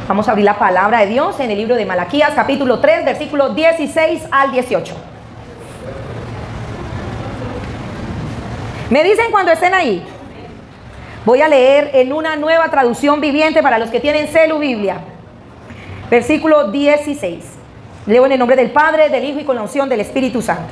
Vamos a abrir la palabra de Dios en el libro de Malaquías, capítulo 3, versículos 16 al 18. Me dicen cuando estén ahí. Voy a leer en una nueva traducción viviente para los que tienen celu Biblia. Versículo 16. Leo en el nombre del Padre, del Hijo y con la unción del Espíritu Santo.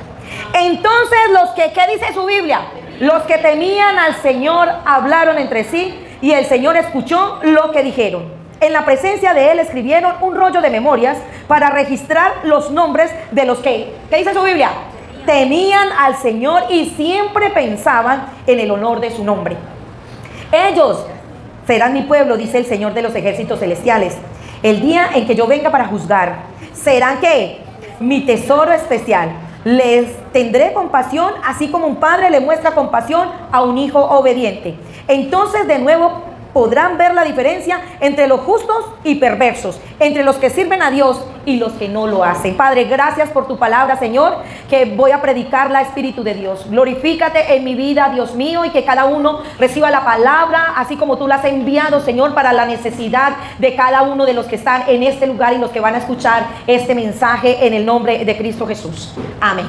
Entonces los que, ¿qué dice su Biblia? Los que temían al Señor hablaron entre sí y el Señor escuchó lo que dijeron. En la presencia de Él escribieron un rollo de memorias para registrar los nombres de los que, ¿qué dice su Biblia? Temían al Señor y siempre pensaban en el honor de su nombre. Ellos serán mi pueblo, dice el Señor de los ejércitos celestiales. El día en que yo venga para juzgar, serán ¿qué? Mi tesoro especial. Les tendré compasión, así como un padre le muestra compasión a un hijo obediente. Entonces de nuevo podrán ver la diferencia entre los justos y perversos, entre los que sirven a Dios y los que no lo hacen. Padre, gracias por tu palabra, Señor, que voy a predicarla, Espíritu de Dios. Glorifícate en mi vida, Dios mío, y que cada uno reciba la palabra, así como tú la has enviado, Señor, para la necesidad de cada uno de los que están en este lugar y los que van a escuchar este mensaje en el nombre de Cristo Jesús. Amén.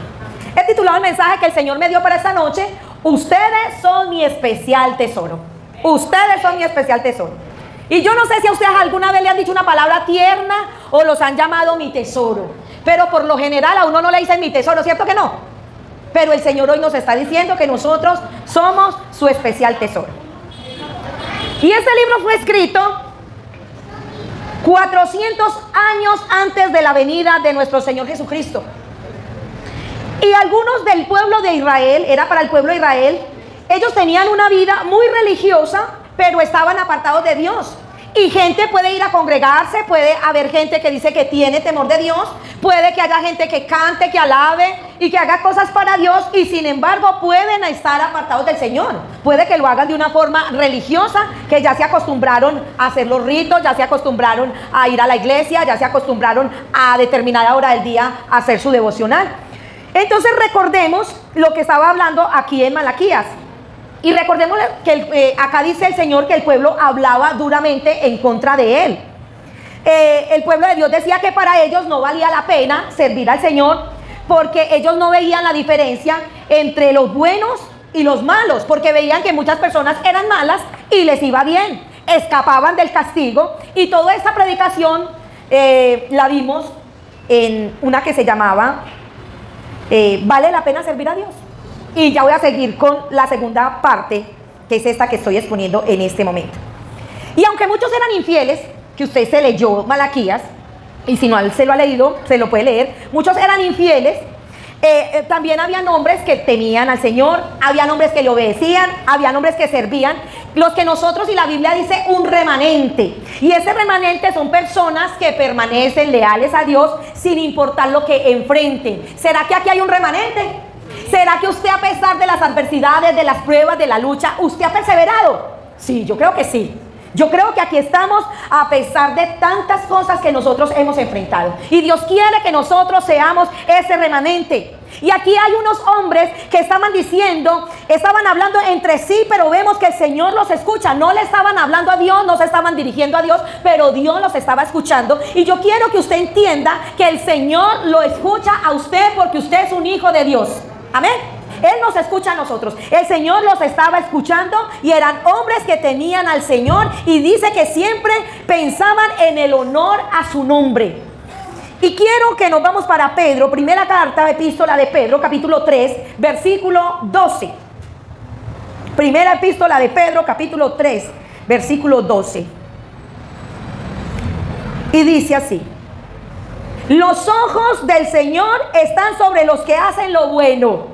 He titulado el mensaje que el Señor me dio para esta noche: ustedes son mi especial tesoro. Ustedes son mi especial tesoro. Y yo no sé si a ustedes alguna vez le han dicho una palabra tierna o los han llamado mi tesoro. Pero por lo general a uno no le dicen mi tesoro, ¿cierto que no? Pero el Señor hoy nos está diciendo que nosotros somos su especial tesoro. Y este libro fue escrito 400 años antes de la venida de nuestro Señor Jesucristo. Y algunos del pueblo de Israel, era para el pueblo de Israel, ellos tenían una vida muy religiosa, pero estaban apartados de Dios. Y gente puede ir a congregarse, puede haber gente que dice que tiene temor de Dios, puede que haya gente que cante, que alabe y que haga cosas para Dios, y sin embargo pueden estar apartados del Señor. Puede que lo hagan de una forma religiosa, que ya se acostumbraron a hacer los ritos, ya se acostumbraron a ir a la iglesia, ya se acostumbraron a determinada hora del día a hacer su devocional. Entonces recordemos lo que estaba hablando aquí en Malaquías. Y recordemos que acá dice el Señor que el pueblo hablaba duramente en contra de él. El pueblo de Dios decía que para ellos no valía la pena servir al Señor, porque ellos no veían la diferencia entre los buenos y los malos, porque veían que muchas personas eran malas y les iba bien, escapaban del castigo. Y toda esta predicación la vimos en una que se llamaba ¿vale la pena servir a Dios? Y ya voy a seguir con la segunda parte, que es esta que estoy exponiendo en este momento. Y aunque muchos eran infieles, que usted se leyó Malaquías, y si no se lo ha leído, se lo puede leer, muchos eran infieles, también había hombres que temían al Señor, había hombres que le obedecían, había hombres que servían, los que nosotros, y la Biblia dice un remanente, y ese remanente son personas que permanecen leales a Dios sin importar lo que enfrenten. ¿Será que aquí hay un remanente? ¿Será que usted, a pesar de las adversidades, de las pruebas, de la lucha, usted ha perseverado? Sí, yo creo que sí. Yo creo que aquí estamos a pesar de tantas cosas que nosotros hemos enfrentado. Y Dios quiere que nosotros seamos ese remanente. Y aquí hay unos hombres que estaban diciendo, estaban hablando entre sí, pero vemos que el Señor los escucha. No le estaban hablando a Dios, no se estaban dirigiendo a Dios, pero Dios los estaba escuchando. Y yo quiero que usted entienda que el Señor lo escucha a usted porque usted es un hijo de Dios. Amén. Él nos escucha a nosotros. El Señor los estaba escuchando y eran hombres que temían al Señor, y dice que siempre pensaban en el honor a su nombre. Y quiero que nos vamos para Pedro, primera carta, epístola de Pedro, capítulo 3, versículo 12. Primera epístola de Pedro, capítulo 3, versículo 12. Y dice así: los ojos del Señor están sobre los que hacen lo bueno,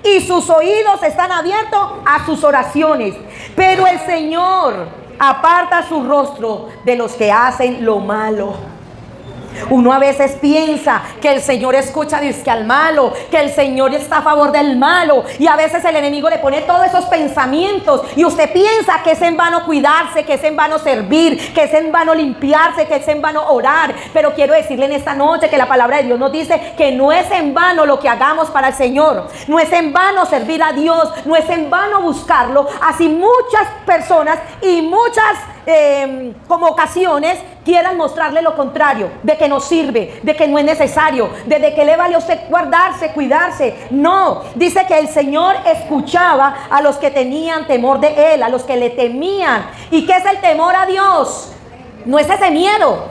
y sus oídos están abiertos a sus oraciones. Pero el Señor aparta su rostro de los que hacen lo malo. Uno a veces piensa que el Señor escucha dizque al malo, que el Señor está a favor del malo, y a veces el enemigo le pone todos esos pensamientos y usted piensa que es en vano cuidarse, que es en vano servir, que es en vano limpiarse, que es en vano orar. Pero quiero decirle en esta noche que la palabra de Dios nos dice que no es en vano lo que hagamos para el Señor, no es en vano servir a Dios, no es en vano buscarlo. Así muchas personas y muchas como ocasiones quieran mostrarle lo contrario, de que no sirve, de que no es necesario, de que le vale a usted guardarse, cuidarse. No, dice que el Señor escuchaba a los que tenían temor de Él, a los que le temían. ¿Y qué es el temor a Dios? No es ese miedo.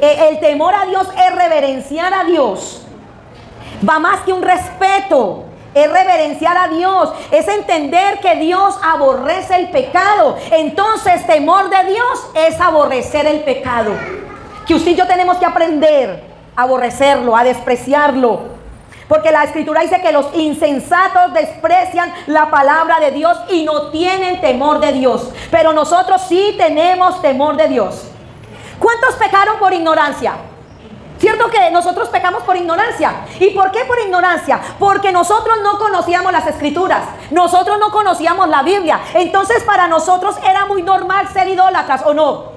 El temor a Dios es reverenciar a Dios. Va más que un respeto. Es reverenciar a Dios, es entender que Dios aborrece el pecado. Entonces, temor de Dios es aborrecer el pecado. Que usted y yo tenemos que aprender a aborrecerlo, a despreciarlo. Porque la Escritura dice que los insensatos desprecian la palabra de Dios y no tienen temor de Dios. Pero nosotros sí tenemos temor de Dios. ¿Cuántos pecaron por ignorancia? ¿Cierto que nosotros pecamos por ignorancia? ¿Y por qué por ignorancia? Porque nosotros no conocíamos las Escrituras, nosotros no conocíamos la Biblia. Entonces para nosotros era muy normal ser idólatras, ¿o no?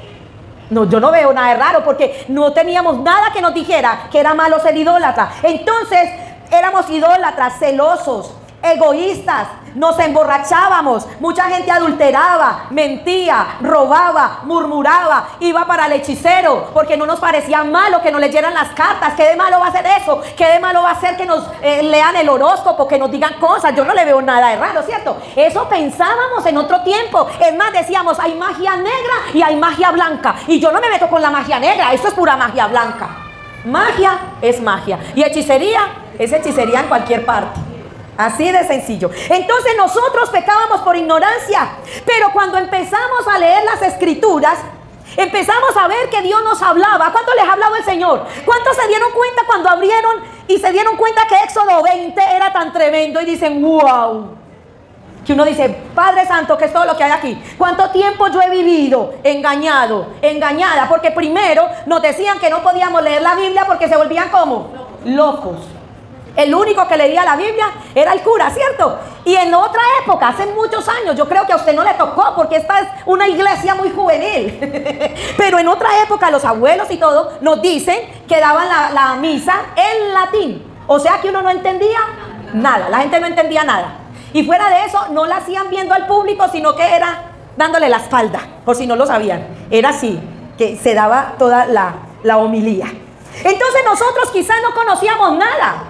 No, yo no veo nada de raro porque no teníamos nada que nos dijera que era malo ser idólatra. Entonces éramos idólatras, celosos, egoístas, nos emborrachábamos, mucha gente adulteraba, mentía, robaba, murmuraba, iba para el hechicero porque no nos parecía malo que nos leyeran las cartas. ¿Qué de malo va a ser eso? ¿Qué de malo va a ser que nos lean el horóscopo, que nos digan cosas? Yo no le veo nada de raro, ¿cierto? Eso pensábamos en otro tiempo. Es más, decíamos, hay magia negra y hay magia blanca, y yo no me meto con la magia negra, eso es pura magia blanca. Magia es magia y hechicería es hechicería en cualquier parte. Así de sencillo. Entonces nosotros pecábamos por ignorancia, pero cuando empezamos a leer las Escrituras, empezamos a ver que Dios nos hablaba. ¿Cuánto les ha hablado el Señor? ¿Cuántos se dieron cuenta cuando abrieron y se dieron cuenta que Éxodo 20 era tan tremendo y dicen, wow? Que uno dice, Padre Santo, ¿qué es todo lo que hay aquí? ¿Cuánto tiempo yo he vivido engañado, engañada? Porque primero nos decían que no podíamos leer la Biblia porque se volvían como locos. El único que leía la Biblia era el cura, ¿cierto? Y en otra época, hace muchos años, yo creo que a usted no le tocó porque esta es una iglesia muy juvenil. Pero en otra época los abuelos y todo nos dicen que daban la misa en latín. O sea que uno no entendía nada, la gente no entendía nada. Y fuera de eso, no la hacían viendo al público, sino que era dándole la espalda, por si no lo sabían. Era así, que se daba toda la homilía. Entonces nosotros quizás no conocíamos nada.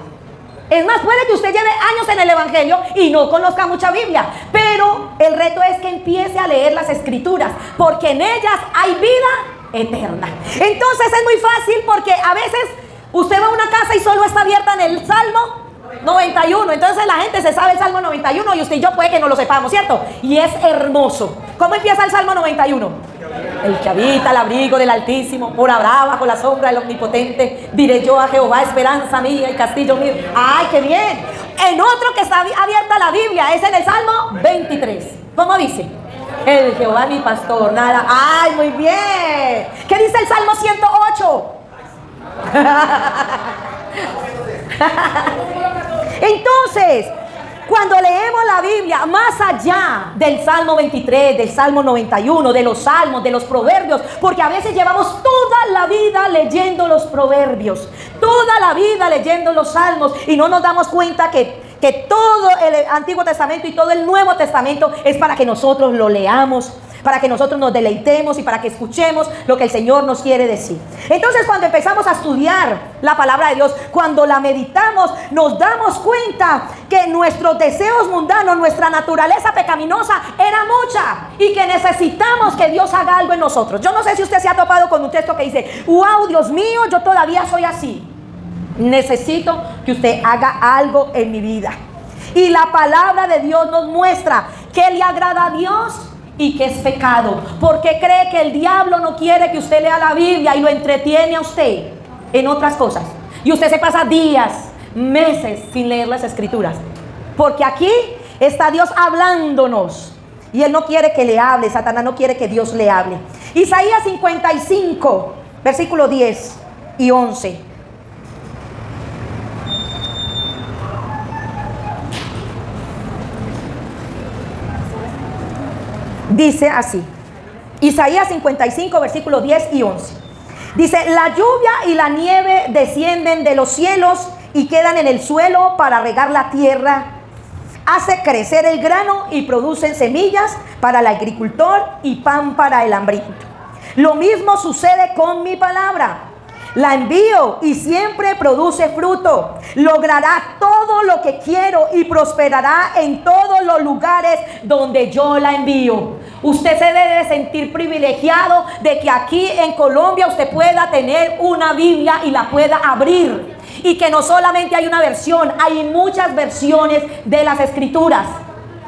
Es más, puede que usted lleve años en el Evangelio y no conozca mucha Biblia, pero el reto es que empiece a leer las Escrituras, porque en ellas hay vida eterna. Entonces es muy fácil porque a veces usted va a una casa y solo está abierta en el Salmo 91, entonces la gente se sabe el Salmo 91 y usted y yo puede que no lo sepamos, ¿cierto? Y es hermoso. ¿Cómo empieza el Salmo 91? El que habita al abrigo del Altísimo morará bajo la sombra del Omnipotente. Diré yo a Jehová, esperanza mía y castillo mío. ¡Ay, qué bien! En otro que está abierta la Biblia es en el Salmo 23. ¿Cómo dice? El Jehová mi pastor, nada. ¡Ay, muy bien! ¿Qué dice el Salmo 108? Entonces, cuando leemos la Biblia, más allá del Salmo 23, del Salmo 91, de los salmos, de los proverbios, porque a veces llevamos toda la vida leyendo los proverbios, toda la vida leyendo los salmos, y no nos damos cuenta que todo el Antiguo Testamento y todo el Nuevo Testamento es para que nosotros lo leamos, para que nosotros nos deleitemos y para que escuchemos lo que el Señor nos quiere decir. Entonces, cuando empezamos a estudiar la palabra de Dios, cuando la meditamos, nos damos cuenta que nuestros deseos mundanos, nuestra naturaleza pecaminosa era mucha y que necesitamos que Dios haga algo en nosotros. Yo no sé si usted se ha topado con un texto que dice, wow, Dios mío, yo todavía soy así. Necesito que usted haga algo en mi vida. Y la palabra de Dios nos muestra qué le agrada a Dios y que es pecado. Porque cree que el diablo no quiere que usted lea la Biblia y lo entretiene a usted en otras cosas, y usted se pasa días, meses sin leer las Escrituras, porque aquí está Dios hablándonos y Él no quiere que le hable. Satanás no quiere que Dios le hable. Isaías 55 versículo 10 y 11. Dice así, Isaías 55, versículos 10 y 11. Dice, la lluvia y la nieve descienden de los cielos y quedan en el suelo para regar la tierra hace crecer el grano y producen semillas para el agricultor y pan para el hambriento. Lo mismo sucede con mi palabra. La envío y siempre produce fruto. Logrará todo lo que quiero y prosperará en todos los lugares donde yo la envío. Usted se debe sentir privilegiado de que aquí en Colombia usted pueda tener una Biblia y la pueda abrir. Y que no solamente hay una versión, hay muchas versiones de las Escrituras.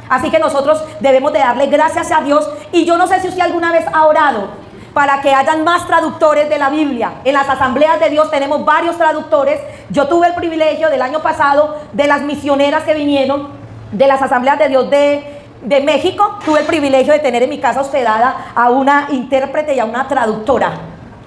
Así que nosotros debemos de darle gracias a Dios. Y yo no sé si usted alguna vez ha orado para que hayan más traductores de la Biblia. En las asambleas de Dios tenemos varios traductores. Yo tuve el privilegio del año pasado, de las misioneras que vinieron de las asambleas de Dios de México, tuve el privilegio de tener en mi casa hospedada a una intérprete y a una traductora.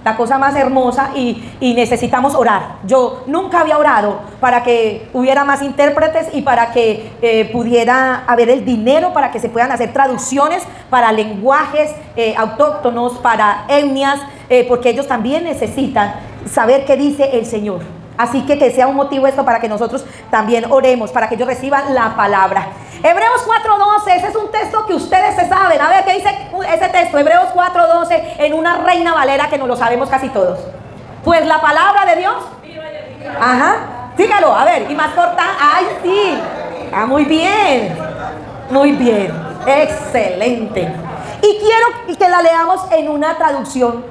La cosa más hermosa, y necesitamos orar. Yo nunca había orado para que hubiera más intérpretes y para que pudiera haber el dinero para que se puedan hacer traducciones para lenguajes autóctonos, para etnias, porque ellos también necesitan saber qué dice el Señor. Así que sea un motivo esto para que nosotros también oremos, para que ellos reciban la palabra. Hebreos 4:12, ese es un texto que ustedes se saben. A ver, ¿qué dice ese texto? Hebreos 4:12 en una Reina Valera que nos lo sabemos casi todos. Pues la palabra de Dios. Ajá, dígalo, a ver, y más corta. ¡Ay, sí! Ah, muy bien, muy bien, excelente. Y quiero que la leamos en una traducción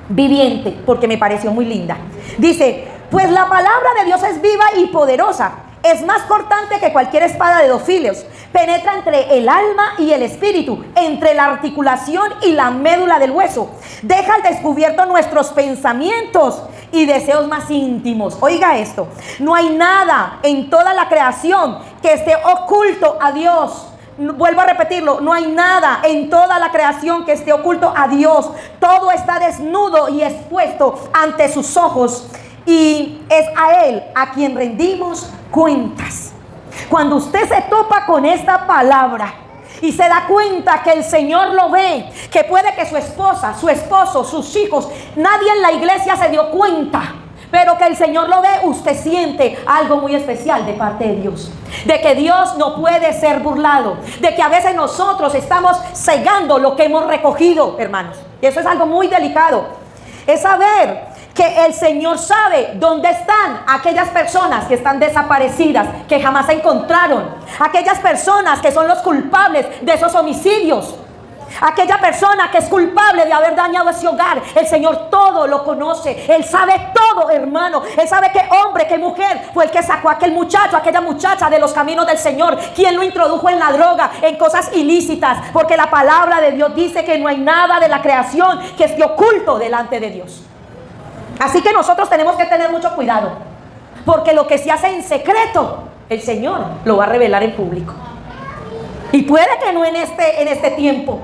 viviente, porque me pareció muy linda. Dice: pues la palabra de Dios es viva y poderosa, es más cortante que cualquier espada de 2 filos, penetra entre el alma y el espíritu, entre la articulación y la médula del hueso, deja al descubierto nuestros pensamientos y deseos más íntimos. Oiga esto: no hay nada en toda la creación que esté oculto a Dios. Vuelvo a repetirlo, no hay nada en toda la creación que esté oculto a Dios. Todo está desnudo y expuesto ante sus ojos, y es a Él a quien rendimos cuentas. Cuando usted se topa con esta palabra y se da cuenta que el Señor lo ve, que puede que su esposa, su esposo, sus hijos, nadie en la iglesia se dio cuenta, pero que el Señor lo ve, usted siente algo muy especial de parte de Dios. De que Dios no puede ser burlado. De que a veces nosotros estamos cegando lo que hemos recogido, hermanos. Y eso es algo muy delicado. Es saber que el Señor sabe dónde están aquellas personas que están desaparecidas, que jamás se encontraron. Aquellas personas que son los culpables de esos homicidios. Aquella persona que es culpable de haber dañado ese hogar. El Señor todo lo conoce. Él sabe todo, hermano. Él sabe qué hombre, qué mujer fue el que sacó a aquel muchacho, aquella muchacha de los caminos del Señor. Quien lo introdujo en la droga, en cosas ilícitas. Porque la palabra de Dios dice que no hay nada de la creación que esté oculto delante de Dios. Así que nosotros tenemos que tener mucho cuidado, porque lo que se hace en secreto, el Señor lo va a revelar en público. Y puede que no en este tiempo,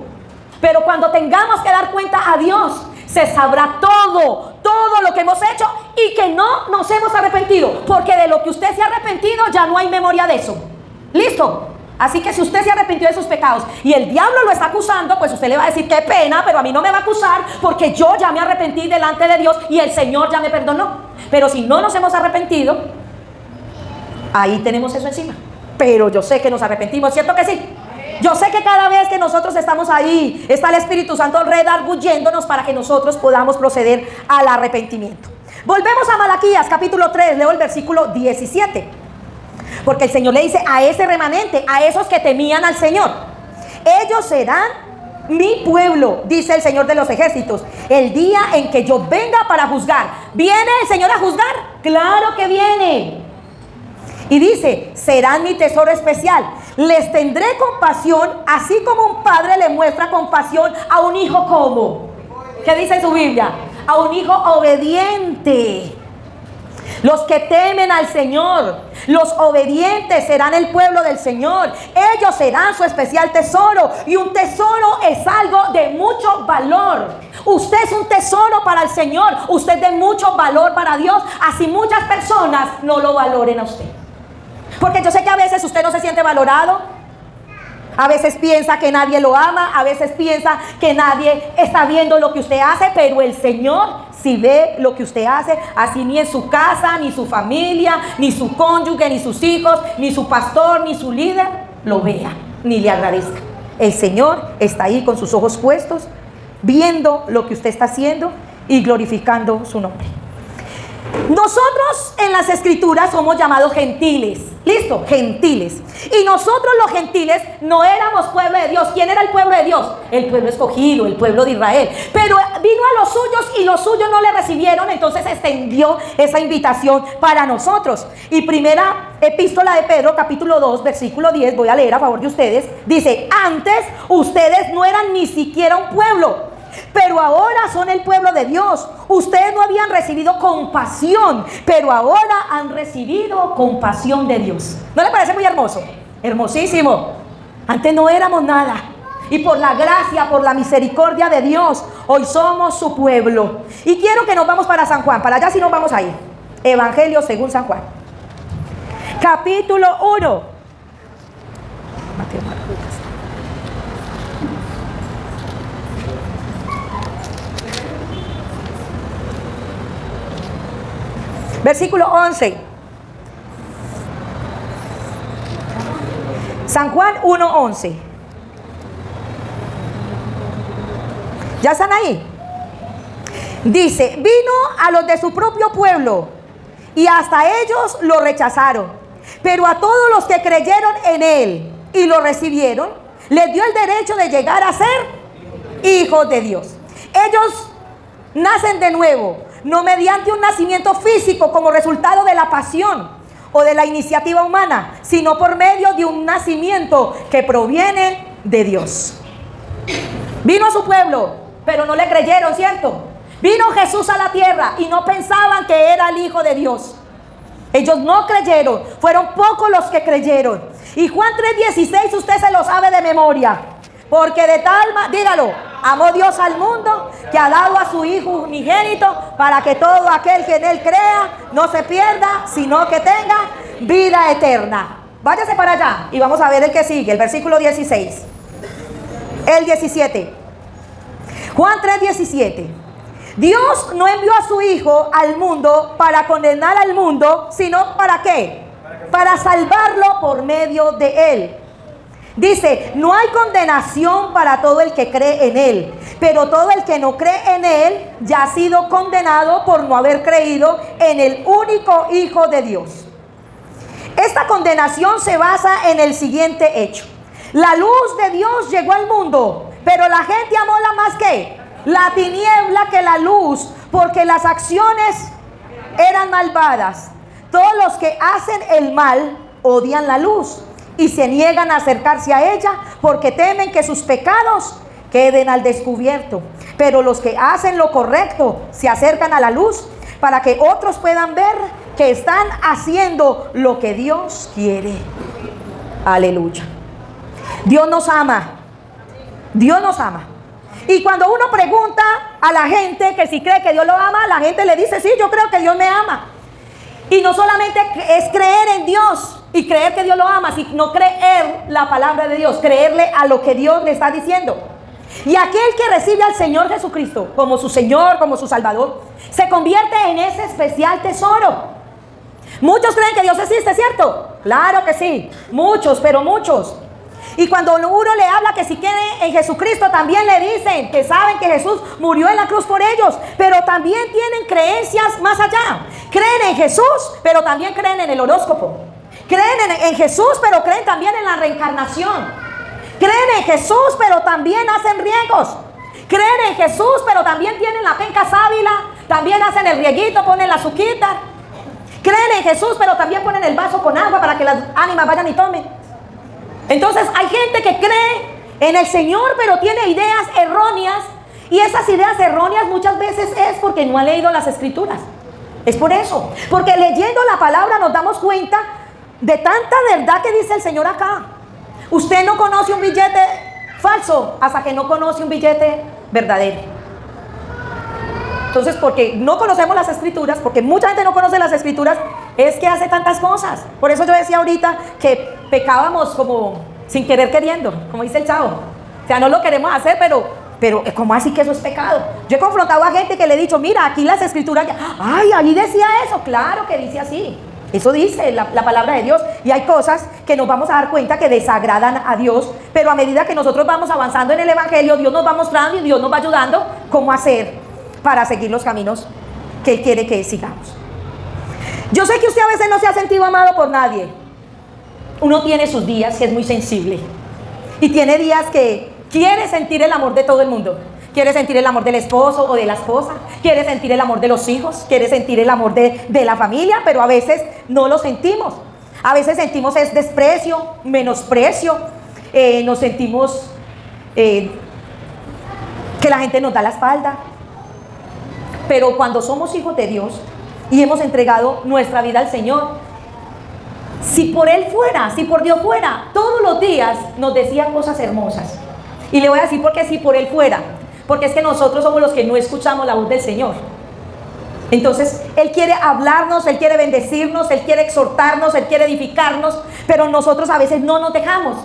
pero cuando tengamos que dar cuenta a Dios, se sabrá todo lo que hemos hecho y que no nos hemos arrepentido, porque de lo que usted se ha arrepentido ya no hay memoria de eso. ¿Listo? Así que si usted se arrepintió de sus pecados y el diablo lo está acusando, pues usted le va a decir: qué pena, pero a mí no me va a acusar, porque yo ya me arrepentí delante de Dios y el Señor ya me perdonó. Pero si no nos hemos arrepentido, ahí tenemos eso encima. Pero yo sé que nos arrepentimos, ¿cierto que sí? Yo sé que cada vez que nosotros estamos ahí, está el Espíritu Santo redarguyéndonos para que nosotros podamos proceder al arrepentimiento. Volvemos a Malaquías capítulo 3, leo el versículo 17. Porque el Señor le dice a ese remanente, a esos que temían al Señor: ellos serán mi pueblo, dice el Señor de los ejércitos, el día en que yo venga para juzgar. ¿Viene el Señor a juzgar? ¡Claro que viene! Y dice: serán mi tesoro especial, les tendré compasión, así como un padre le muestra compasión a un hijo. ¿Cómo? ¿Qué dice en su Biblia? A un hijo obediente. Los que temen al Señor, los obedientes, serán el pueblo del Señor. Ellos serán su especial tesoro. Y un tesoro es algo de mucho valor. Usted es un tesoro para el Señor. Usted es de mucho valor para Dios. Así muchas personas no lo valoren a usted. Porque yo sé que a veces usted no se siente valorado. A veces piensa que nadie lo ama, a veces piensa que nadie está viendo lo que usted hace, pero el Señor sí ve lo que usted hace. Así ni en su casa, ni su familia, ni su cónyuge, ni sus hijos, ni su pastor, ni su líder. lo vea ni le agradezca. El Señor está ahí con sus ojos puestos, viendo lo que usted está haciendo y glorificando su nombre. Nosotros en las escrituras somos llamados gentiles. ¿Listo? Gentiles. Y nosotros los gentiles no éramos pueblo de Dios. ¿Quién era el pueblo de Dios? El pueblo escogido, el pueblo de Israel. Pero vino a los suyos y los suyos no le recibieron. Entonces extendió esa invitación para nosotros. Y primera epístola de Pedro, capítulo 2, versículo 10, voy a leer a favor de ustedes. Dice: antes ustedes no eran ni siquiera un pueblo, pero ahora son el pueblo de Dios. Ustedes no habían recibido compasión, pero ahora han recibido compasión de Dios. ¿No le parece muy hermoso? Hermosísimo. Antes no éramos nada, y por la gracia, por la misericordia de Dios, hoy somos su pueblo. Y quiero que nos vamos para San Juan. Para allá sí nos vamos a ir. Evangelio según San Juan, capítulo 1. Versículo 11. San Juan 1:11. ¿Ya están ahí? Dice: vino a los de su propio pueblo y hasta ellos lo rechazaron. Pero a todos los que creyeron en él y lo recibieron, les dio el derecho de llegar a ser hijos de Dios. Ellos nacen de nuevo, no mediante un nacimiento físico como resultado de la pasión o de la iniciativa humana, sino por medio de un nacimiento que proviene de Dios. Vino a su pueblo, pero no le creyeron, ¿cierto? Vino Jesús a la tierra y no pensaban que era el Hijo de Dios. Ellos no creyeron, fueron pocos los que creyeron. Y Juan 3:16 usted se lo sabe de memoria. Porque de tal, dígalo, amó Dios al mundo, que ha dado a su Hijo unigénito, para que todo aquel que en él crea no se pierda, sino que tenga vida eterna. Váyase para allá y vamos a ver el que sigue, el versículo 16. El 17. Juan 3:17. Dios no envió a su Hijo al mundo para condenar al mundo, sino ¿para qué? Para salvarlo por medio de él. Dice: no hay condenación para todo el que cree en él, pero todo el que no cree en él ya ha sido condenado por no haber creído en el único Hijo de Dios. Esta condenación se basa en el siguiente hecho: la luz de Dios llegó al mundo, pero la gente amó la más que la tiniebla que la luz, porque las acciones eran malvadas. Todos los que hacen el mal odian la luz y se niegan a acercarse a ella, porque temen que sus pecados queden al descubierto. Pero los que hacen lo correcto se acercan a la luz, para que otros puedan ver que están haciendo lo que Dios quiere. Aleluya. Dios nos ama. Dios nos ama. Y cuando uno pregunta a la gente que si cree que Dios lo ama, la gente le dice: sí, yo creo que Dios me ama. Y no solamente es creer en Dios y creer que Dios lo ama, sino creer la palabra de Dios, creerle a lo que Dios le está diciendo. Y aquel que recibe al Señor Jesucristo como su Señor, como su Salvador, se convierte en ese especial tesoro. Muchos creen que Dios existe, ¿cierto? Claro que sí, muchos, pero muchos. Y cuando uno le habla que si creen en Jesucristo, también le dicen que saben que Jesús murió en la cruz por ellos, pero también tienen creencias más allá. Creen en Jesús, pero también creen en el horóscopo. Creen en Jesús, pero creen también en la reencarnación. Creen en Jesús, pero también hacen riegos. Creen en Jesús, pero también tienen la penca sábila, también hacen el rieguito, ponen la azuquita. Creen en Jesús, pero también ponen el vaso con agua para que las ánimas vayan y tomen. Entonces hay gente que cree en el Señor, pero tiene ideas erróneas. Y esas ideas erróneas muchas veces es porque no ha leído las Escrituras. Es por eso. Porque leyendo la palabra nos damos cuenta de tanta verdad que dice el Señor acá. Usted no conoce un billete falso hasta que no conoce un billete verdadero. Entonces, porque no conocemos las Escrituras, porque mucha gente no conoce las Escrituras, es que hace tantas cosas. Por eso yo decía ahorita que pecábamos como sin querer queriendo, como dice el chavo. O sea, no lo queremos hacer, pero ¿cómo así que eso es pecado? Yo he confrontado a gente que le he dicho: mira, aquí las Escrituras, ay, ahí decía eso. Claro que dice así. Eso dice la palabra de Dios. Y hay cosas que nos vamos a dar cuenta que desagradan a Dios, pero a medida que nosotros vamos avanzando en el Evangelio, Dios nos va mostrando y Dios nos va ayudando cómo hacer para seguir los caminos que Él quiere que sigamos. Yo sé que usted a veces no se ha sentido amado por nadie. Uno tiene sus días que es muy sensible y tiene días que quiere sentir el amor de todo el mundo. Quiere sentir el amor del esposo o de la esposa, quiere sentir el amor de los hijos, quiere sentir el amor de la familia, pero a veces no lo sentimos. A veces sentimos es desprecio, menosprecio, nos sentimos que la gente nos da la espalda. Pero cuando somos hijos de Dios y hemos entregado nuestra vida al Señor, si por Él fuera, si por Dios fuera, todos los días nos decía cosas hermosas. Y le voy a decir por qué si por Él fuera. Porque es que nosotros somos los que no escuchamos la voz del Señor. Entonces, Él quiere hablarnos, Él quiere bendecirnos, Él quiere exhortarnos, Él quiere edificarnos, pero nosotros a veces no nos dejamos,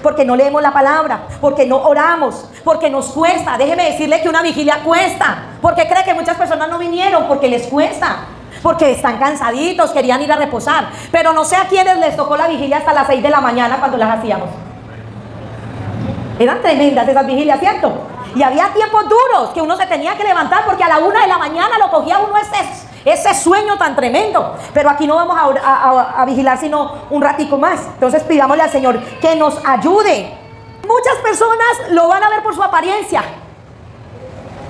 porque no leemos la palabra, porque no oramos, porque nos cuesta. Déjeme decirle que una vigilia cuesta, porque cree que muchas personas no vinieron, porque les cuesta, porque están cansaditos, querían ir a reposar, pero no sé a quiénes les tocó la vigilia hasta las 6 de la mañana cuando las hacíamos. Eran tremendas esas vigilias, ¿cierto? Y había tiempos duros que uno se tenía que levantar porque a la 1 de la mañana lo cogía uno ese sueño tan tremendo. Pero aquí no vamos a vigilar sino un ratico más. Entonces pidámosle al Señor que nos ayude. Muchas personas lo van a ver por su apariencia.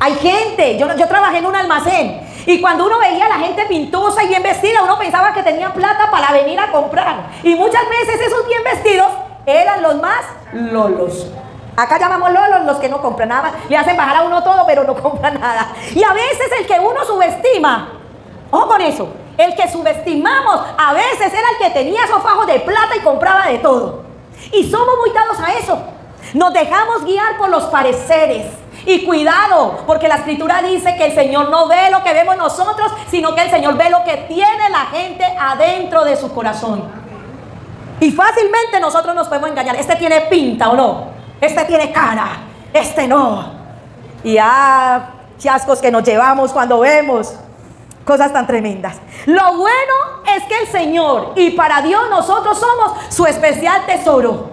Hay gente, yo trabajé en un almacén y cuando uno veía a la gente pintosa y bien vestida, uno pensaba que tenía plata para venir a comprar. Y muchas veces esos bien vestidos eran los más lolos. Acá llamamos lolos los que no compran nada, le hacen bajar a uno todo, pero no compran nada. Y a veces el que uno subestima, ojo con eso, el que subestimamos a veces era el que tenía esos fajos de plata y compraba de todo. Y somos muy dados a eso. Nos dejamos guiar por los pareceres. Y cuidado, porque la Escritura dice que el Señor no ve lo que vemos nosotros, sino que el Señor ve lo que tiene la gente adentro de su corazón. Y fácilmente nosotros nos podemos engañar. Este tiene pinta o no. Este tiene cara, este no. Y chascos que nos llevamos cuando vemos cosas tan tremendas. Lo bueno es que el Señor y para Dios nosotros somos su especial tesoro.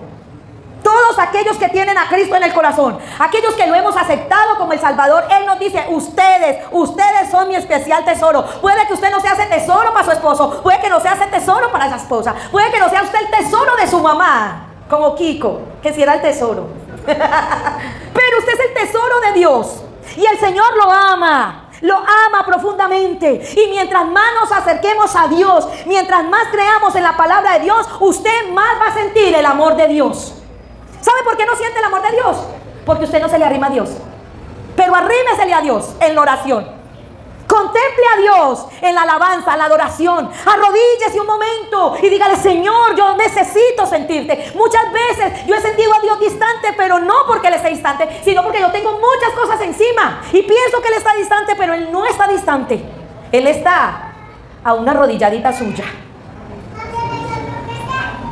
Todos aquellos que tienen a Cristo en el corazón, aquellos que lo hemos aceptado como el Salvador, Él nos dice, ustedes son mi especial tesoro. Puede que usted no sea ese tesoro para su esposo, puede que no sea ese tesoro para esa esposa, puede que no sea usted el tesoro de su mamá, como Kiko, que si era el tesoro. Pero usted es el tesoro de Dios y el Señor lo ama profundamente. Y mientras más nos acerquemos a Dios, mientras más creamos en la palabra de Dios, usted más va a sentir el amor de Dios. ¿Sabe por qué no siente el amor de Dios? Porque usted no se le arrima a Dios. Pero arrímesele a Dios en la oración. Contemple a Dios en la alabanza, en la adoración. Arrodíllese un momento y dígale, Señor, yo necesito sentirte. Muchas veces yo he sentido a Dios distante, pero no porque Él esté distante, sino porque yo tengo muchas cosas encima. Y pienso que Él está distante, pero Él no está distante. Él está a una arrodilladita suya.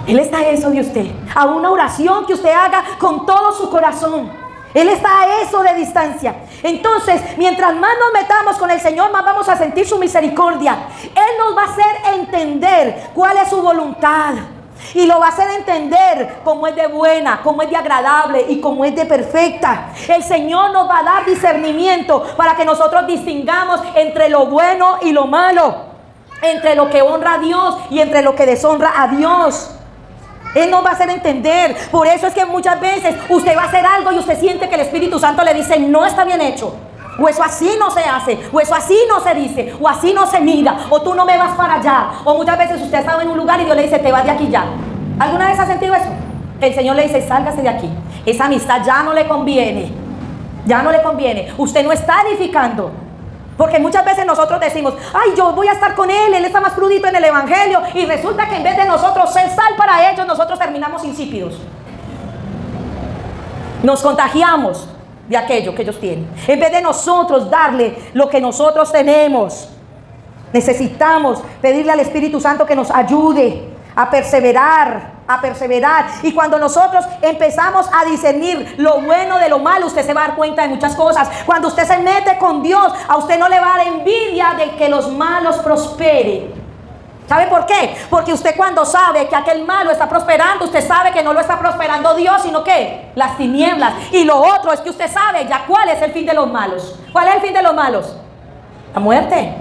Él está a eso de usted, a una oración que usted haga con todo su corazón. Él está a eso de distancia. Entonces, mientras más nos metamos con el Señor, más vamos a sentir su misericordia. Él nos va a hacer entender cuál es su voluntad. Y lo va a hacer entender cómo es de buena, cómo es de agradable y cómo es de perfecta. El Señor nos va a dar discernimiento para que nosotros distingamos entre lo bueno y lo malo, entre lo que honra a Dios y entre lo que deshonra a Dios. Él nos va a hacer entender. Por eso es que muchas veces usted va a hacer algo y usted siente que el Espíritu Santo le dice, no está bien hecho, o eso así no se hace, o eso así no se dice, o así no se mira, o tú no me vas para allá. O muchas veces usted ha estado en un lugar y Dios le dice, te vas de aquí ya. ¿Alguna vez ha sentido eso? El Señor le dice, sálgase de aquí. Esa amistad ya no le conviene. Ya no le conviene. Usted no está edificando. Porque muchas veces nosotros decimos, ay, yo voy a estar con Él está más crudito en el Evangelio. Y resulta que en vez de nosotros ser sal para ellos, nosotros terminamos insípidos. Nos contagiamos de aquello que ellos tienen. En vez de nosotros darle lo que nosotros tenemos, necesitamos pedirle al Espíritu Santo que nos ayude a perseverar. Y cuando nosotros empezamos a discernir lo bueno de lo malo, usted se va a dar cuenta de muchas cosas. Cuando usted se mete con Dios, a usted no le va a dar envidia de que los malos prosperen. ¿Sabe por qué? Porque usted cuando sabe que aquel malo está prosperando, usted sabe que no lo está prosperando Dios, sino que las tinieblas. Y lo otro es que usted sabe ya cuál es el fin de los malos. ¿Cuál es el fin de los malos? La muerte.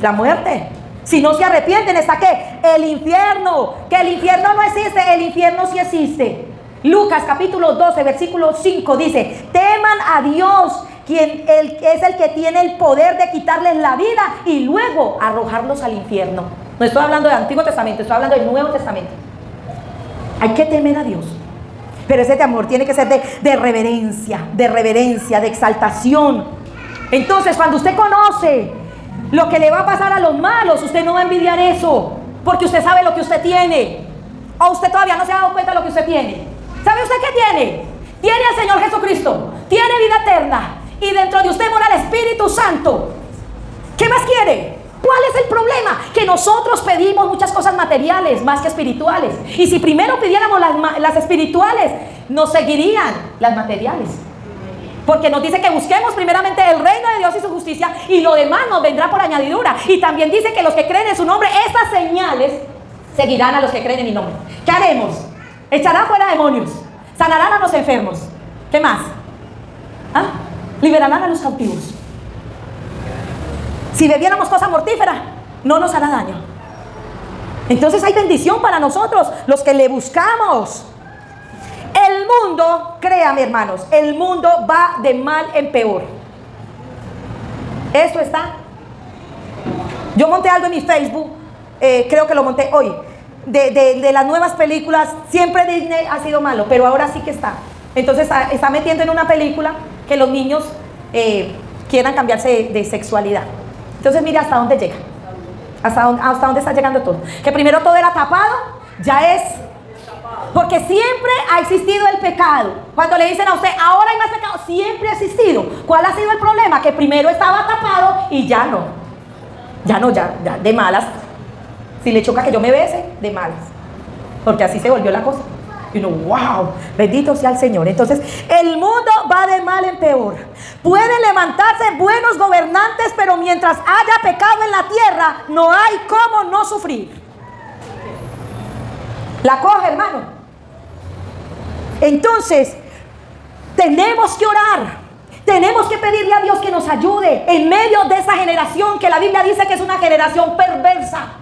La muerte. Si no se arrepienten, ¿está qué? El infierno. Que el infierno no existe, el infierno sí existe. Lucas capítulo 12, versículo 5 dice: teman a Dios, quien es el que tiene el poder de quitarles la vida y luego arrojarlos al infierno. No estoy hablando del Antiguo Testamento, estoy hablando del Nuevo Testamento. Hay que temer a Dios, pero ese temor tiene que ser de reverencia, de exaltación. Entonces, cuando usted conoce lo que le va a pasar a los malos, usted no va a envidiar eso, porque usted sabe lo que usted tiene. O usted todavía no se ha dado cuenta de lo que usted tiene. ¿Sabe usted qué tiene? Tiene al Señor Jesucristo, tiene vida eterna, y dentro de usted mora el Espíritu Santo. ¿Qué más quiere? ¿Cuál es el problema? Que nosotros pedimos muchas cosas materiales más que espirituales. Y si primero pidiéramos las espirituales, nos seguirían las materiales. Porque nos dice que busquemos primeramente el reino de Dios y su justicia, y lo demás nos vendrá por añadidura. Y también dice que los que creen en su nombre, estas señales seguirán a los que creen en mi nombre. ¿Qué haremos? Echarán fuera demonios, sanarán a los enfermos. ¿Qué más? Liberarán a los cautivos. Si bebiéramos cosa mortífera, no nos hará daño. Entonces hay bendición para nosotros, los que le buscamos. El mundo, créame hermanos, el mundo va de mal en peor. Esto está. Yo monté algo en mi Facebook, creo que lo monté hoy, de las nuevas películas. Siempre Disney ha sido malo, pero ahora sí que está. Entonces está metiendo en una película que los niños quieran cambiarse de sexualidad. Entonces mire hasta dónde llega, hasta dónde está llegando todo. Que primero todo era tapado, ya es. Porque siempre ha existido el pecado. Cuando le dicen a usted, ahora hay más pecado, siempre ha existido. ¿Cuál ha sido el problema? Que primero estaba tapado y ya no. Ya de malas. Si le choca que yo me bese, de malas. Porque así se volvió la cosa. Y uno, wow, bendito sea el Señor. Entonces, el mundo va de mal en peor. Pueden levantarse buenos gobernantes, pero mientras haya pecado en la tierra, no hay cómo no sufrir. La coge, hermano. Entonces, tenemos que orar. Tenemos que pedirle a Dios que nos ayude en medio de esa generación que la Biblia dice que es una generación perversa.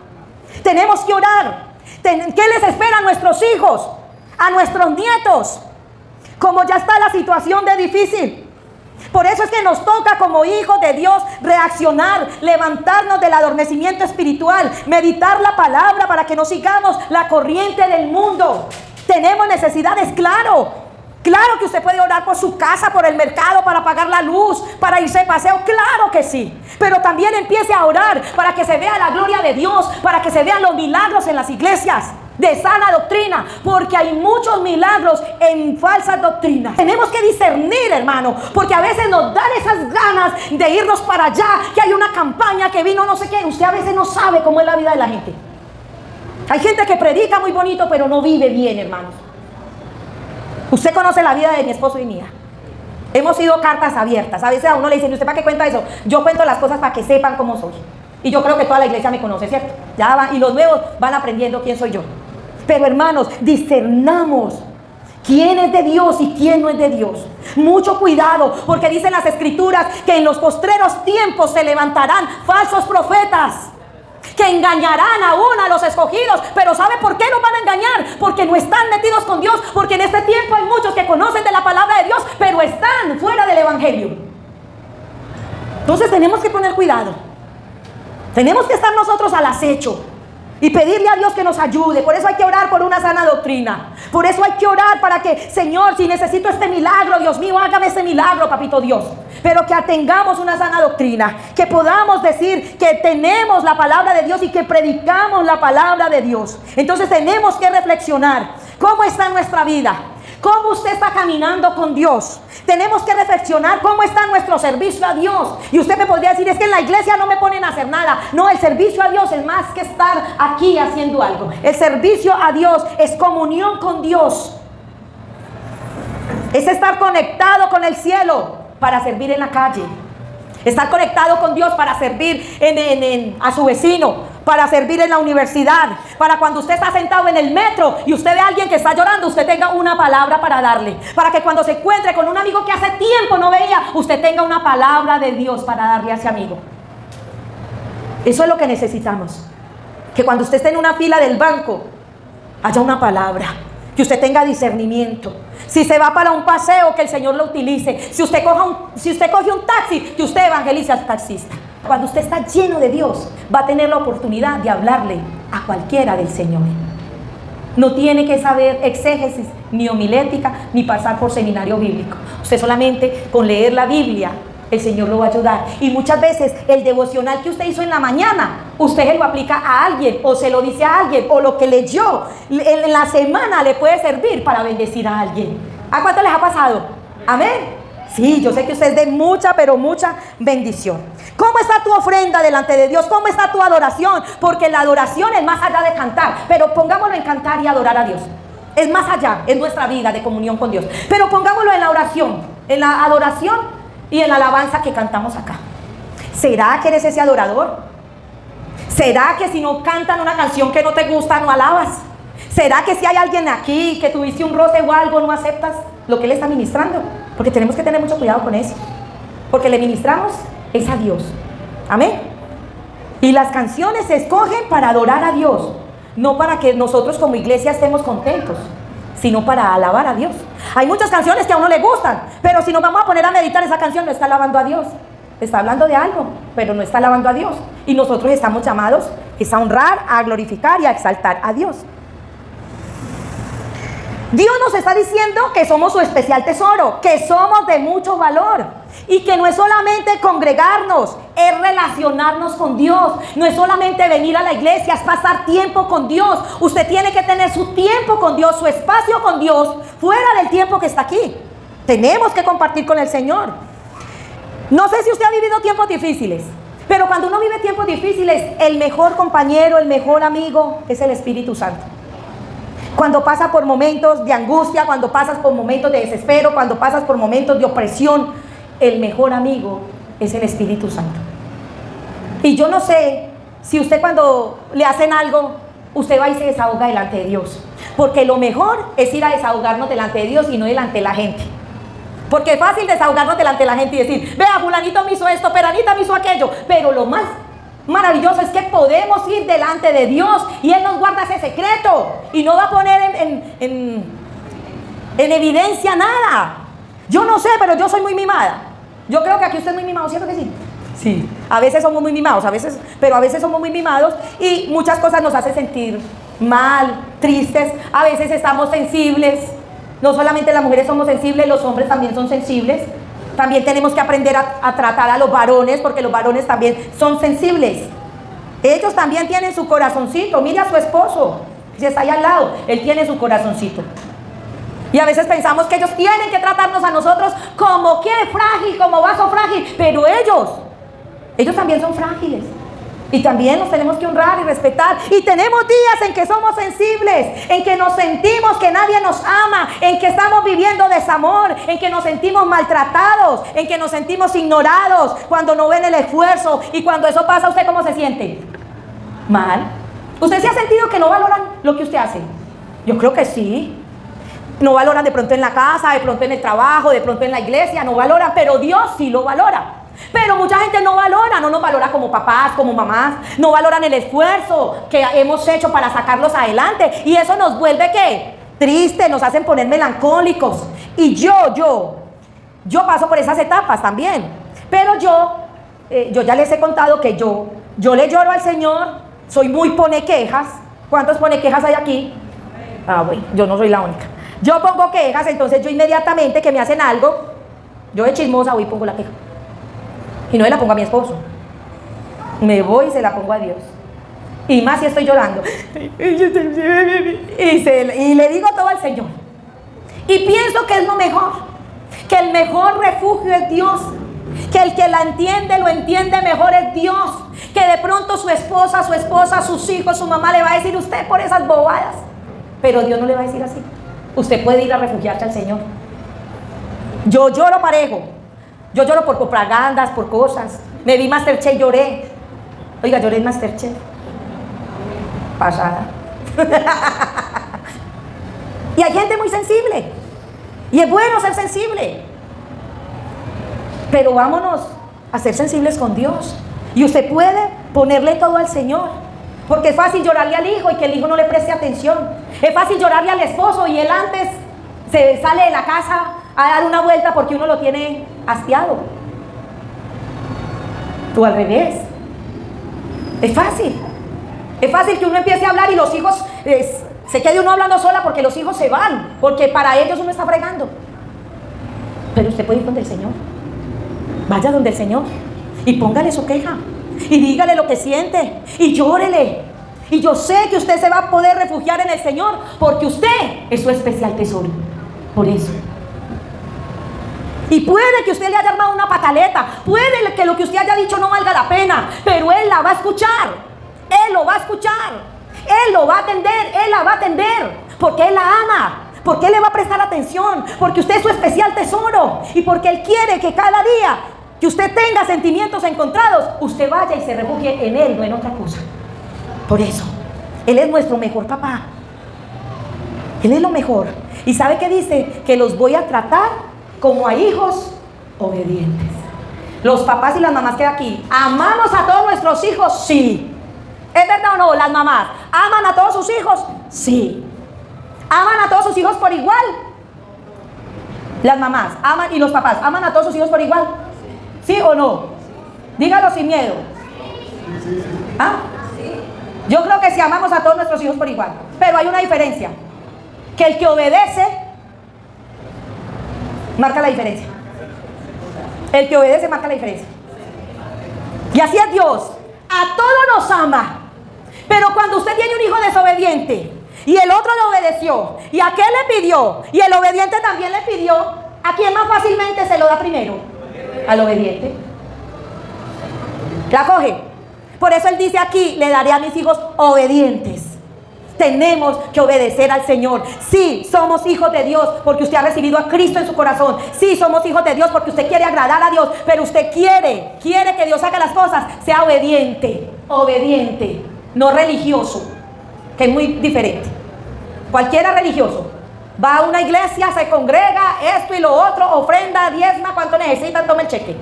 Tenemos que orar. ¿Qué les espera a nuestros hijos? A nuestros nietos, como ya está la situación de difícil. Por eso es que nos toca como hijos de Dios reaccionar, levantarnos del adormecimiento espiritual, meditar la palabra para que no sigamos la corriente del mundo. Tenemos necesidades, claro que usted puede orar por su casa, por el mercado, para pagar la luz, para irse de paseo, claro que sí. Pero también empiece a orar para que se vea la gloria de Dios, para que se vean los milagros en las iglesias de sana doctrina, porque hay muchos milagros en falsas doctrinas. Tenemos que discernir, hermano, porque a veces nos dan esas ganas de irnos para allá, que hay una campaña que vino no sé qué. Usted a veces no sabe cómo es la vida de la gente. Hay gente que predica muy bonito, pero no vive bien, hermanos. Usted conoce la vida de mi esposo y mía. Hemos sido cartas abiertas. A veces a uno le dicen, ¿usted para qué cuenta eso? Yo cuento las cosas para que sepan cómo soy. Y yo creo que toda la iglesia me conoce, ¿cierto? Ya va, y los nuevos van aprendiendo quién soy yo. Pero hermanos, discernamos quién es de Dios y quién no es de Dios. Mucho cuidado, porque dicen las escrituras que en los postreros tiempos se levantarán falsos profetas que engañarán aún a los escogidos. Pero ¿sabe por qué los van a engañar? Porque no están metidos con Dios. Porque en este tiempo hay muchos que conocen de la palabra de Dios, pero están fuera del evangelio. Entonces tenemos que poner cuidado. Tenemos que estar nosotros al acecho y pedirle a Dios que nos ayude. Por eso hay que orar por una sana doctrina. Por eso hay que orar para que, Señor, si necesito este milagro, Dios mío, hágame este milagro, papito Dios. Pero que tengamos una sana doctrina, que podamos decir que tenemos la palabra de Dios y que predicamos la palabra de Dios. Entonces tenemos que reflexionar cómo está nuestra vida, cómo usted está caminando con Dios. Tenemos que reflexionar cómo está nuestro servicio a Dios. Y usted me podría decir, es que en la iglesia no me ponen a hacer nada. No, el servicio a Dios es más que estar aquí haciendo algo. El servicio a Dios es comunión con Dios. Es estar conectado con el cielo para servir en la calle. Estar conectado con Dios para servir a su vecino, para servir en la universidad, para cuando usted está sentado en el metro y usted ve a alguien que está llorando, usted tenga una palabra para darle, para que cuando se encuentre con un amigo que hace tiempo no veía, usted tenga una palabra de Dios para darle a ese amigo. Eso es lo que necesitamos, que cuando usted esté en una fila del banco haya una palabra, que usted tenga discernimiento. Si se va para un paseo, que el Señor lo utilice. Si usted coge un taxi, que usted evangelice al taxista. Cuando usted está lleno de Dios, va a tener la oportunidad de hablarle a cualquiera del Señor. No tiene que saber exégesis, ni homilética, ni pasar por seminario bíblico. Usted solamente con leer la Biblia, el Señor lo va a ayudar. Y muchas veces el devocional que usted hizo en la mañana, usted se lo aplica a alguien, o se lo dice a alguien, o lo que leyó en la semana le puede servir para bendecir a alguien. ¿A cuánto les ha pasado? Amén. Sí, yo sé que usted es de mucha, pero mucha bendición. ¿Cómo está tu ofrenda delante de Dios? ¿Cómo está tu adoración? Porque la adoración es más allá de cantar, pero pongámoslo en cantar y adorar a Dios. Es más allá, en nuestra vida de comunión con Dios. Pero pongámoslo en la oración, en la adoración y en la alabanza que cantamos acá. ¿Será que eres ese adorador? ¿Será que si no cantan una canción que no te gusta, no alabas? ¿Será que si hay alguien aquí que tuviste un roce o algo, no aceptas lo que Él está ministrando? Porque tenemos que tener mucho cuidado con eso. Porque le ministramos es a Dios. Amén. Y las canciones se escogen para adorar a Dios, no para que nosotros como iglesia estemos contentos, sino para alabar a Dios. Hay muchas canciones que a uno le gustan, pero si nos vamos a poner a meditar, esa canción no está alabando a Dios. Está hablando de algo, pero no está alabando a Dios. Y nosotros estamos llamados a honrar, a glorificar y a exaltar a Dios. Dios nos está diciendo que somos su especial tesoro, que somos de mucho valor y que no es solamente congregarnos, es relacionarnos con Dios. No es solamente venir a la iglesia, es pasar tiempo con Dios. Usted tiene que tener su tiempo con Dios, su espacio con Dios, fuera del tiempo que está aquí. Tenemos que compartir con el Señor. No sé si usted ha vivido tiempos difíciles, pero cuando uno vive tiempos difíciles, el mejor compañero, el mejor amigo es el Espíritu Santo. Cuando pasas por momentos de angustia, cuando pasas por momentos de desespero, cuando pasas por momentos de opresión, el mejor amigo es el Espíritu Santo. Y yo no sé si usted cuando le hacen algo, usted va y se desahoga delante de Dios. Porque lo mejor es ir a desahogarnos delante de Dios y no delante de la gente. Porque es fácil desahogarnos delante de la gente y decir, vea, fulanito me hizo esto, peranita me hizo aquello. Pero lo más maravilloso es que podemos ir delante de Dios y Él nos guarda ese secreto y no va a poner en evidencia nada. Yo no sé, pero yo soy muy mimada. Yo creo que aquí usted es muy mimado, ¿cierto que sí? Sí, a veces somos muy mimados, pero a veces somos muy mimados y muchas cosas nos hacen sentir mal, tristes, a veces estamos sensibles. No solamente las mujeres somos sensibles, los hombres también son sensibles. También tenemos que aprender a tratar a los varones, porque los varones también son sensibles. Ellos también tienen su corazoncito. Mire a su esposo, si está ahí al lado, él tiene su corazoncito. Y a veces pensamos que ellos tienen que tratarnos a nosotros como que frágil, como vaso frágil, pero ellos también son frágiles. Y también nos tenemos que honrar y respetar. Y tenemos días en que somos sensibles, en que nos sentimos que nadie nos ama, en que estamos viviendo desamor, en que nos sentimos maltratados, en que nos sentimos ignorados, cuando no ven el esfuerzo. Y cuando eso pasa, ¿usted cómo se siente? Mal. ¿Usted se ha sentido que no valoran lo que usted hace? Yo creo que sí. No valoran de pronto en la casa, de pronto en el trabajo, de pronto en la iglesia, no valoran, pero Dios sí lo valora. Pero mucha gente no valora, no nos valora como papás, como mamás, no valoran el esfuerzo que hemos hecho para sacarlos adelante. Y eso nos vuelve, ¿qué? Tristes, nos hacen poner melancólicos. Y yo paso por esas etapas también. Pero yo ya les he contado que yo le lloro al Señor, soy muy pone quejas. ¿Cuántos pone quejas hay aquí? Ah, bueno, yo no soy la única. Yo pongo quejas, entonces yo inmediatamente que me hacen algo, yo de chismosa voy y pongo la queja. Y no se la pongo a mi esposo. Me voy y se la pongo a Dios. Y más si estoy llorando. Y le digo todo al Señor. Y pienso que es lo mejor. Que el mejor refugio es Dios. Que el que la entiende, lo entiende mejor es Dios. Que de pronto su esposa, sus hijos, su mamá le va a decir usted por esas bobadas. Pero Dios no le va a decir así. Usted puede ir a refugiarse al Señor. Yo lloro parejo. Yo lloro por propagandas, por cosas. Me vi Masterchef, lloré. Oiga, lloré en Masterchef. pasada. Y hay gente muy sensible. Y es bueno ser sensible. Pero vámonos a ser sensibles con Dios. Y usted puede ponerle todo al Señor. Porque es fácil llorarle al hijo y que el hijo no le preste atención. Es fácil llorarle al esposo y él antes se sale de la casa a dar una vuelta porque uno lo tiene hastiado. O al revés. Es fácil. Es fácil que uno empiece a hablar y los hijos se quede uno hablando sola porque los hijos se van. Porque para ellos uno está fregando. Pero usted puede ir donde el Señor. Vaya donde el Señor y póngale su queja. Y dígale lo que siente y llórele. Y yo sé que usted se va a poder refugiar en el Señor porque usted es su especial tesoro. Por eso. Y puede que usted le haya armado una pataleta, puede que lo que usted haya dicho no valga la pena, pero Él la va a escuchar. Él lo va a escuchar. Él lo va a atender. Él la va a atender porque Él la ama. Porque Él le va a prestar atención. Porque usted es su especial tesoro. Y porque Él quiere que cada día que usted tenga sentimientos encontrados, usted vaya y se refugie en Él, no en otra cosa. Por eso, Él es nuestro mejor papá. Él es lo mejor. ¿Y sabe qué dice? Que los voy a tratar como a hijos obedientes. Los papás y las mamás que hay aquí, ¿amamos a todos nuestros hijos? Sí. ¿Es verdad o no? Las mamás, ¿aman a todos sus hijos? Sí. ¿Aman a todos sus hijos por igual? Las mamás, ¿aman? Y los papás, ¿aman a todos sus hijos por igual? ¿Sí o no? Dígalo sin miedo. ¿Ah? Yo creo que sí amamos a todos nuestros hijos por igual. Pero hay una diferencia. Que el que obedece marca la diferencia. El que obedece marca la diferencia. Y así es Dios. A todos nos ama. Pero cuando usted tiene un hijo desobediente y el otro le obedeció y aquel le pidió y el obediente también le pidió, ¿a quién más fácilmente se lo da primero? Al obediente. La coge. Por eso Él dice aquí, le daré a mis hijos obedientes. Tenemos que obedecer al Señor. Sí, somos hijos de Dios porque usted ha recibido a Cristo en su corazón. Sí, somos hijos de Dios porque usted quiere agradar a Dios. Pero usted quiere que Dios haga las cosas. Sea obediente, obediente, no religioso, que es muy diferente. Cualquiera religioso va a una iglesia, se congrega, esto y lo otro, ofrenda, diezma, cuánto necesitan, toma el cheque.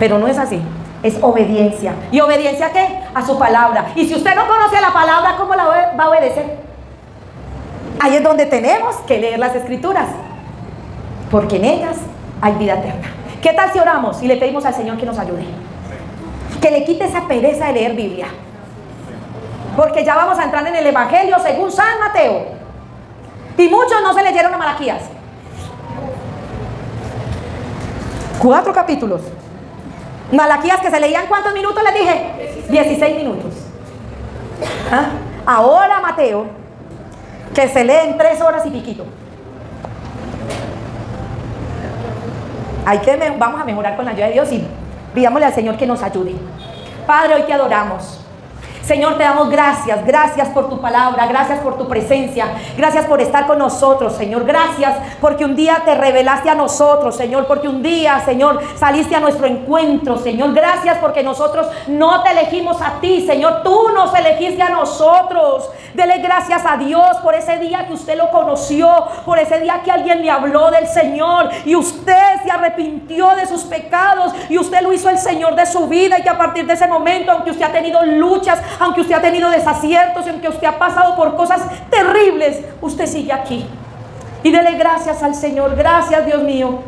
Pero no es así. Es obediencia. ¿Y obediencia a qué? A su palabra. Y si usted no conoce la palabra, ¿cómo la va a obedecer? Ahí es donde tenemos que leer las escrituras, porque en ellas hay vida eterna. ¿Qué tal si oramos y le pedimos al Señor que nos ayude? Que le quite esa pereza de leer Biblia. Porque ya vamos a entrar en el Evangelio según San Mateo. Y muchos no se leyeron a Malaquías. 4 capítulos. Malaquías que se leían, ¿cuántos minutos les dije? 16 minutos. ¿Ah? Ahora Mateo, que se lee en 3 horas y piquito. Vamos a mejorar con la ayuda de Dios y pidámosle al Señor que nos ayude. Padre, hoy te adoramos. Señor, te damos gracias, gracias por tu palabra, gracias por tu presencia, gracias por estar con nosotros, Señor, gracias porque un día te revelaste a nosotros, Señor, porque un día, Señor, saliste a nuestro encuentro, Señor, gracias porque nosotros no te elegimos a ti, Señor, tú nos elegiste a nosotros. Dele gracias a Dios por ese día que usted lo conoció, por ese día que alguien le habló del Señor y usted se arrepintió de sus pecados y usted lo hizo el Señor de su vida, y que a partir de ese momento, aunque usted ha tenido luchas, aunque usted ha tenido desaciertos, aunque usted ha pasado por cosas terribles, usted sigue aquí. Y dele gracias al Señor. Gracias, Dios mío,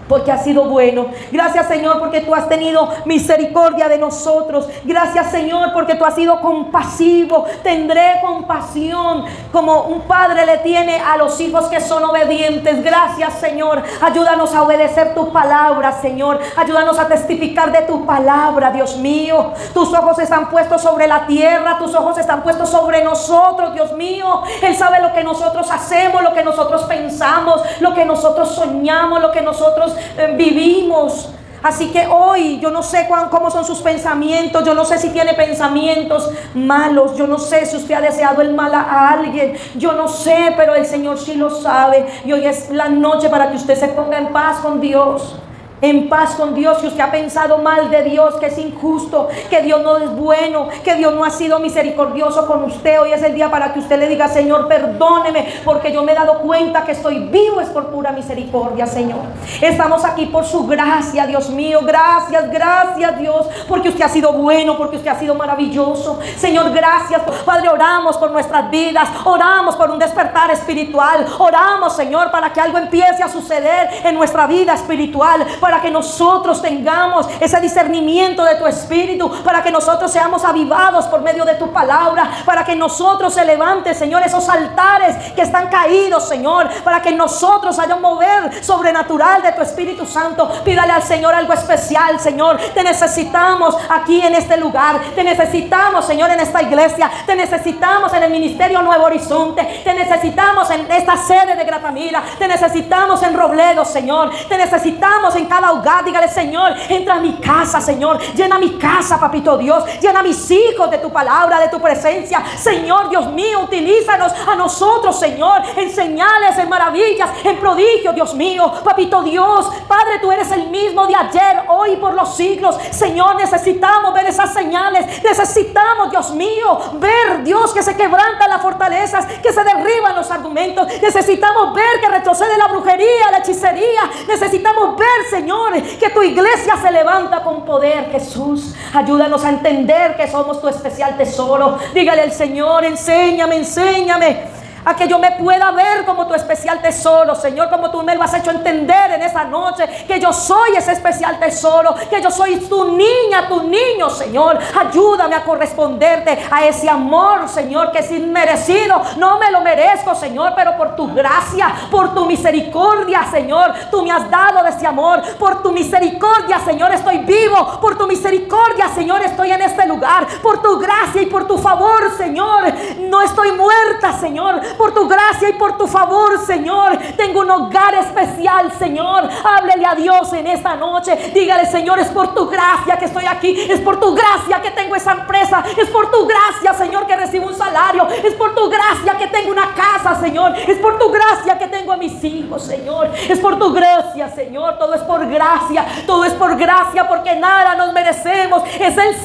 porque has sido bueno. Gracias, Señor, porque tú has tenido misericordia de nosotros. Gracias, Señor, porque tú has sido compasivo. Tendré compasión como un padre le tiene a los hijos que son obedientes. Gracias, Señor. Ayúdanos a obedecer tu palabra, Señor. Ayúdanos a testificar de tu palabra, Dios mío. Tus ojos están puestos sobre la tierra. Tus ojos están puestos sobre nosotros, Dios mío. Él sabe lo que nosotros hacemos, lo que nosotros pensamos, lo que nosotros soñamos, lo que nosotros vivimos. Así que hoy yo no sé cómo son sus pensamientos. Yo no sé si tiene pensamientos malos. Yo no sé si usted ha deseado el mal a alguien. Yo no sé, pero el Señor sí lo sabe. Y hoy es la noche para que usted se ponga en paz con Dios. en paz con Dios. Si usted ha pensado mal de Dios, que es injusto, que Dios no es bueno, que Dios no ha sido misericordioso con usted, hoy es el día para que usted le diga: Señor, perdóneme, porque yo me he dado cuenta que estoy vivo es por pura misericordia, Señor. Estamos aquí por su gracia, Dios mío. Gracias, gracias, Dios, porque usted ha sido bueno, porque usted ha sido maravilloso. Señor, gracias. Padre, oramos por nuestras vidas, oramos por un despertar espiritual, oramos, Señor, para que algo empiece a suceder en nuestra vida espiritual, para que nosotros tengamos ese discernimiento de tu Espíritu, para que nosotros seamos avivados por medio de tu palabra, para que nosotros se levante, Señor, esos altares que están caídos, Señor, para que nosotros haya un mover sobrenatural de tu Espíritu Santo. Pídale al Señor algo especial, Señor. Te necesitamos aquí en este lugar, te necesitamos, Señor, en esta iglesia, te necesitamos en el ministerio Nuevo Horizonte, te necesitamos en esta sede de Gratamira, te necesitamos en Robledo, Señor, te necesitamos en cada hogar. Dígale: Señor, entra a mi casa, Señor, llena mi casa, papito Dios, llena a mis hijos de tu palabra, de tu presencia, Señor, Dios mío. Utilízanos a nosotros, Señor, en señales, en maravillas, en prodigios, Dios mío, papito Dios. Padre, tú eres el mismo de ayer, hoy y por los siglos, Señor. Necesitamos ver esas señales, necesitamos, Dios mío, ver, Dios, que se quebrantan las fortalezas, que se derriban los argumentos. Necesitamos ver que retrocede la brujería, la hechicería. Necesitamos ver, Señor, que tu iglesia se levanta con poder. Jesús, ayúdanos a entender que somos tu especial tesoro. Dígale al Señor: enséñame, enséñame a que yo me pueda ver como tu especial tesoro, Señor, como tú me lo has hecho entender en esa noche, que yo soy ese especial tesoro, que yo soy tu niña, tu niño, Señor. Ayúdame a corresponderte a ese amor, Señor, que es inmerecido. No me lo merezco, Señor, pero por tu gracia, por tu misericordia, Señor, tú me has dado de ese amor. Por tu misericordia, Señor, estoy vivo. Por tu misericordia, Señor, estoy en este lugar. Por tu gracia y por tu favor, Señor, no estoy muerta, Señor. Por tu gracia y por tu favor, Señor, tengo un hogar especial, Señor. Háblele a Dios en esta noche. Dígale: Señor, es por tu gracia que estoy aquí. Es por tu gracia que tengo esa empresa. Es por tu gracia, Señor, que recibo un salario. Es por tu gracia que tengo una casa, Señor. Es por tu gracia que tengo a mis hijos, Señor. Es por tu gracia, Señor. Todo es por gracia. Todo es por gracia, porque nada nos merecemos. Es el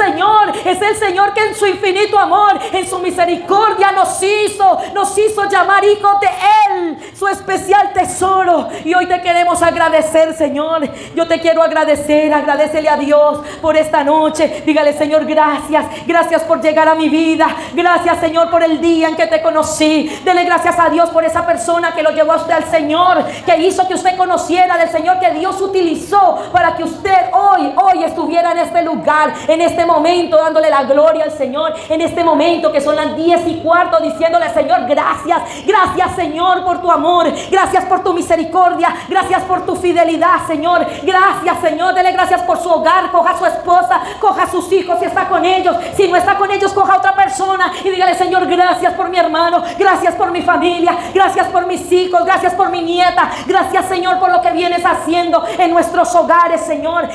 Señor que en su infinito amor, en su misericordia nos hizo llamar hijos de Él, su especial tesoro. Y hoy te queremos agradecer, Señor. Yo te quiero agradecer. Agradécele a Dios por esta noche. Dígale: Señor, gracias. Gracias por llegar a mi vida. Gracias, Señor, por el día en que te conocí. Dele gracias a Dios por esa persona que lo llevó a usted al Señor, que hizo que usted conociera del Señor, que Dios utilizó para que usted hoy estuviera en este lugar, en este momento, dándole la gloria al Señor. En este momento que son las 10:15, diciéndole: Señor, gracias. Gracias, Señor, por tu amor. Gracias por tu misericordia. Gracias por tu fidelidad, Señor. Gracias, Señor. Dele gracias por su hogar. Coja a su esposa, coja a sus hijos si está con ellos. Si no está con ellos, coja a otra persona y dígale: Señor, gracias por mi hermano. Gracias por mi familia. Gracias por mis hijos. Gracias por mi nieta. Gracias, Señor, por lo que vienes haciendo en nuestros hogares, Señor.